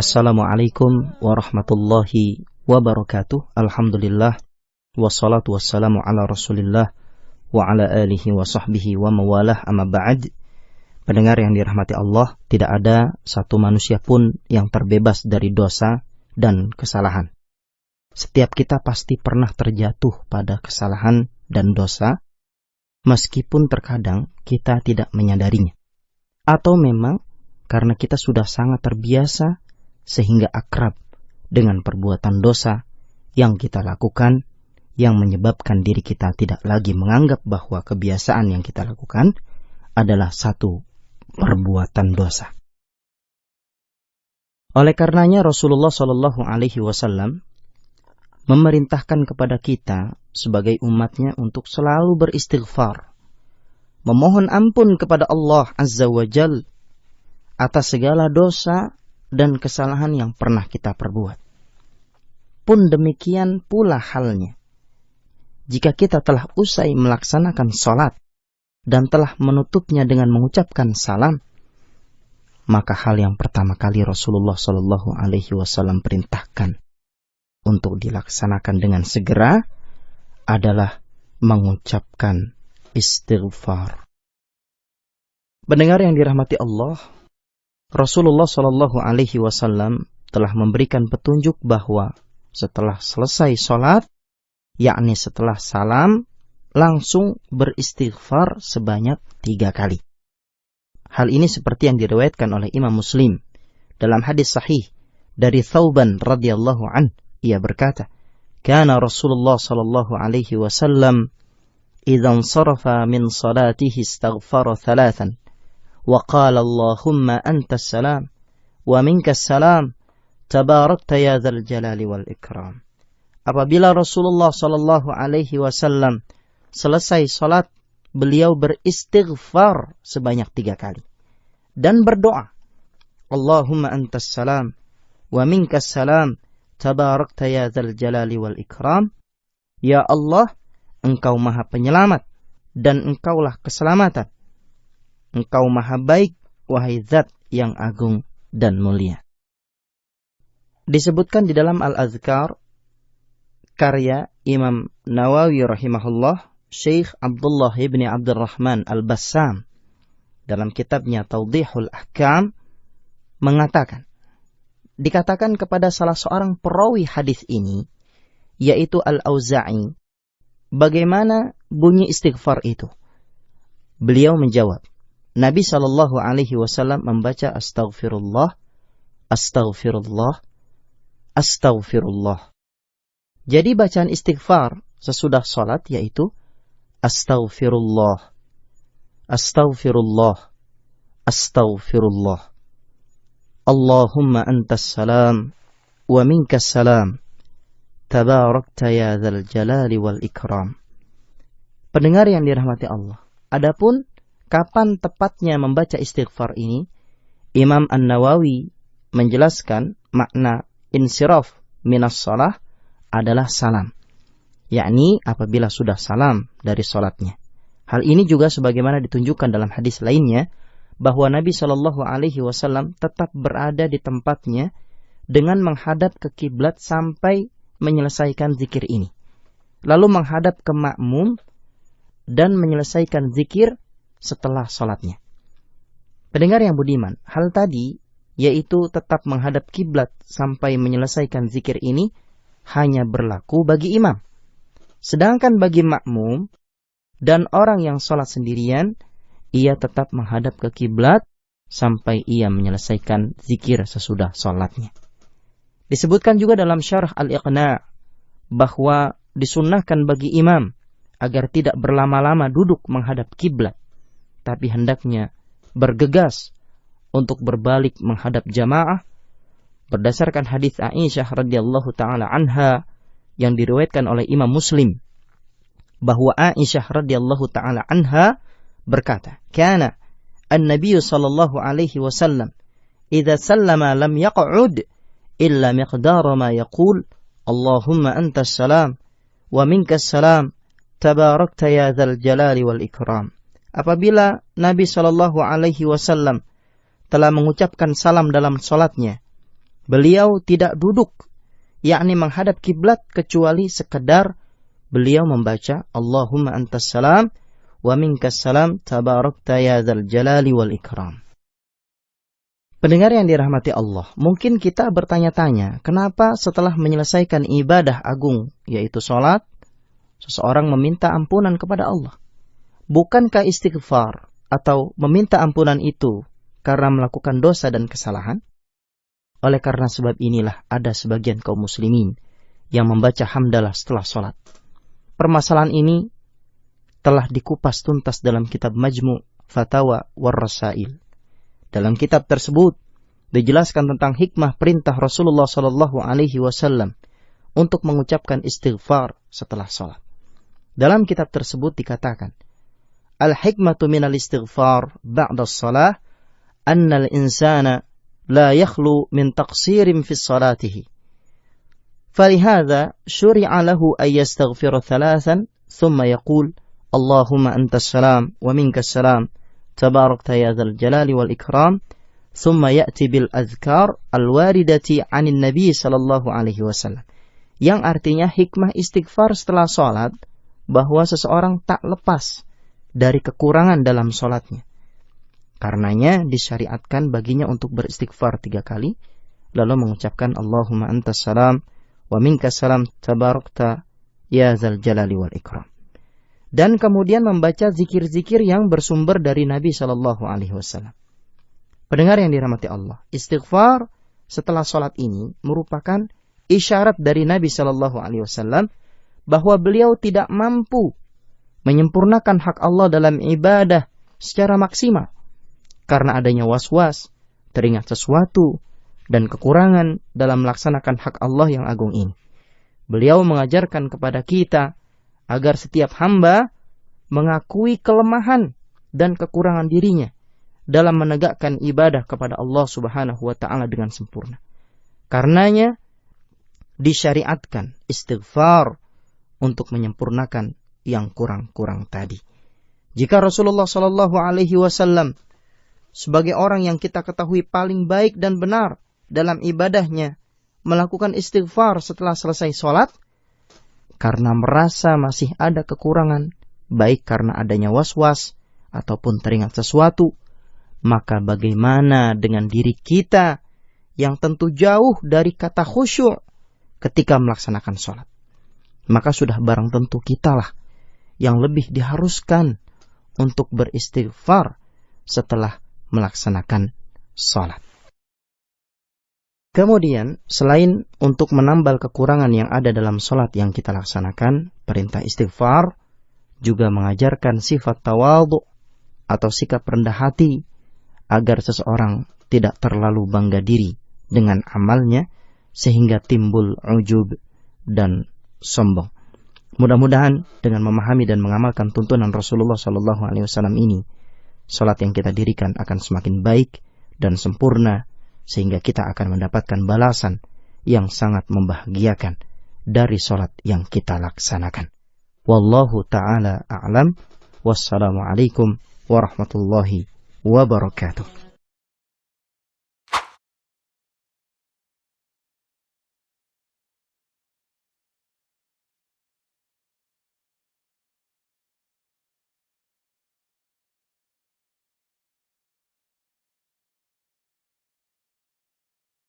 Assalamualaikum warahmatullahi wabarakatuh. Alhamdulillah, wassalatu wassalamu ala rasulillah wa ala alihi wa sahbihi wa mawalah, amma ba'd. Pendengar yang dirahmati Allah, tidak ada satu manusia pun yang terbebas dari dosa dan kesalahan. Setiap kita pasti pernah terjatuh pada kesalahan dan dosa, meskipun terkadang kita tidak menyadarinya. Atau memang karena kita sudah sangat terbiasa sehingga akrab dengan perbuatan dosa yang kita lakukan, yang menyebabkan diri kita tidak lagi menganggap bahwa kebiasaan yang kita lakukan adalah satu perbuatan dosa. Oleh karenanya Rasulullah Shallallahu Alaihi Wasallam memerintahkan kepada kita sebagai umatnya untuk selalu beristighfar, memohon ampun kepada Allah Azza wa Jal atas segala dosa dan kesalahan yang pernah kita perbuat. Pun demikian pula halnya jika kita telah usai melaksanakan salat dan telah menutupnya dengan mengucapkan salam, maka hal yang pertama kali Rasulullah Shallallahu Alaihi Wasallam perintahkan untuk dilaksanakan dengan segera adalah mengucapkan istighfar. Pendengar yang dirahmati Allah, Rasulullah Shallallahu Alaihi Wasallam telah memberikan petunjuk bahwa setelah selesai sholat, yakni setelah salam, langsung beristighfar sebanyak 3 kali. Hal ini seperti yang diriwayatkan oleh Imam Muslim dalam hadis sahih dari Thauban radhiyallahu an, ia berkata, "Kana Rasulullah Shallallahu Alaihi Wasallam idza insarafa min salatihi istaghfara 3. وقال اللهم أنت السلام ومنك السلام تباركت يا ذا الجلال والإكرام." Apabila Rasulullah Shallallahu Alaihi Wasallam selesai salat, beliau beristighfar sebanyak 3 kali dan berdoa, Allahumma antas salam wa minkas salam tabarakta ya dzal jalali wal ikram. Ya Allah, engkau maha penyelamat dan engkaulah keselamatan. Engkau maha baik, wahai zat yang agung dan mulia. Disebutkan di dalam Al-Azkar, karya Imam Nawawi rahimahullah, Syekh Abdullah ibn Abdurrahman Al-Bassam, dalam kitabnya Tawdihul Ahkam, mengatakan, dikatakan kepada salah seorang perawi hadis ini, yaitu Al-Auza'i, bagaimana bunyi istighfar itu? Beliau menjawab, Nabi Shallallahu Alaihi Wasallam membaca astaghfirullah, astaghfirullah, astaghfirullah. Jadi bacaan istighfar sesudah salat yaitu astaghfirullah, astaghfirullah, astaghfirullah. Allahumma antas salam wa minkas salam tabarakta ya dzal jalali wal ikram. Pendengar yang dirahmati Allah, adapun kapan tepatnya membaca istighfar ini, Imam An-Nawawi menjelaskan makna insiraf minas shalah adalah salam, yakni apabila sudah salam dari salatnya. Hal ini juga sebagaimana ditunjukkan dalam hadis lainnya, bahwa Nabi Shallallahu Alaihi Wasallam tetap berada di tempatnya dengan menghadap ke kiblat sampai menyelesaikan zikir ini, lalu menghadap ke makmum dan menyelesaikan zikir setelah salatnya. Pendengar yang budiman, hal tadi yaitu tetap menghadap kiblat sampai menyelesaikan zikir ini hanya berlaku bagi imam. Sedangkan bagi makmum dan orang yang salat sendirian, ia tetap menghadap ke kiblat sampai ia menyelesaikan zikir sesudah salatnya. Disebutkan juga dalam Syarah Al-Iqna' bahwa disunnahkan bagi imam agar tidak berlama-lama duduk menghadap kiblat, tapi hendaknya bergegas untuk berbalik menghadap jamaah berdasarkan hadis Aisyah radhiyallahu taala anha yang diriwayatkan oleh Imam Muslim, bahwa Aisyah radhiyallahu taala anha berkata, "Kana an-nabiy sallallahu alaihi wasallam idza sallama lam yaq'ud illa miqdara ma yaqul Allahumma antas salam wa minkas salam tabarakta ya dzal jalali wal ikram." Apabila Nabi Shallallahu Alaihi Wasallam telah mengucapkan salam dalam salatnya, beliau tidak duduk, yakni menghadap kiblat, kecuali sekedar beliau membaca Allahumma antas salam wa minkas salam tabarakta ya dzal jalali wal ikram. Pendengar yang dirahmati Allah, mungkin kita bertanya-tanya, kenapa setelah menyelesaikan ibadah agung, yaitu sholat, seseorang meminta ampunan kepada Allah? Bukankah istighfar atau meminta ampunan itu karena melakukan dosa dan kesalahan? Oleh karena sebab inilah ada sebagian kaum muslimin yang membaca hamdalah setelah sholat. Permasalahan ini telah dikupas tuntas dalam kitab Majmu' Fatawa war Rasail. Dalam kitab tersebut dijelaskan tentang hikmah perintah Rasulullah SAW untuk mengucapkan istighfar setelah sholat. Dalam kitab tersebut dikatakan, al-hikmatu minal istighfar ba'da shalah anna al-insana la yakhlu min taqsirin fi salatihi. Falihada syuri'a lahu an yastaghfira thalathan thumma yaqul Allahumma antas salam wa minkas salam tabarakta ya dzal jalali wal ikram, thumma ya'ti bil adhkar al-waridati 'anil nabi sallallahu alaihi wasallam. Yang artinya hikmah istighfar setelah salat bahwa seseorang tak lepas dari kekurangan dalam salatnya. Karenanya disyariatkan baginya untuk beristighfar 3 kali, lalu mengucapkan Allahumma antas salam wa minkas salam tabarakta ya dzal jalali wal ikram. Dan kemudian membaca zikir-zikir yang bersumber dari Nabi sallallahu alaihi wasallam. Pendengar yang dirahmati Allah, istighfar setelah salat ini merupakan isyarat dari Nabi sallallahu alaihi wasallam bahwa beliau tidak mampu menyempurnakan hak Allah dalam ibadah secara maksimal karena adanya was-was, teringat sesuatu, dan kekurangan dalam melaksanakan hak Allah yang agung ini. Beliau mengajarkan kepada kita agar setiap hamba mengakui kelemahan dan kekurangan dirinya dalam menegakkan ibadah kepada Allah Subhanahu wa ta'ala dengan sempurna. Karenanya disyariatkan istighfar untuk menyempurnakan yang kurang-kurang tadi. Jika Rasulullah sallallahu alaihi wasallam sebagai orang yang kita ketahui paling baik dan benar dalam ibadahnya melakukan istighfar setelah selesai sholat, karena merasa masih ada kekurangan, baik karena adanya was-was ataupun teringat sesuatu, maka bagaimana dengan diri kita yang tentu jauh dari kata khusyuk ketika melaksanakan sholat? Maka sudah barang tentu kitalah yang lebih diharuskan untuk beristighfar setelah melaksanakan sholat. Kemudian, selain untuk menambal kekurangan yang ada dalam sholat yang kita laksanakan, perintah istighfar juga mengajarkan sifat tawadhu atau sikap rendah hati agar seseorang tidak terlalu bangga diri dengan amalnya sehingga timbul ujub dan sombong. Mudah-mudahan dengan memahami dan mengamalkan tuntunan Rasulullah SAW ini, sholat yang kita dirikan akan semakin baik dan sempurna, sehingga kita akan mendapatkan balasan yang sangat membahagiakan dari sholat yang kita laksanakan. Wallahu ta'ala a'lam. Wassalamualaikum warahmatullahi wabarakatuh.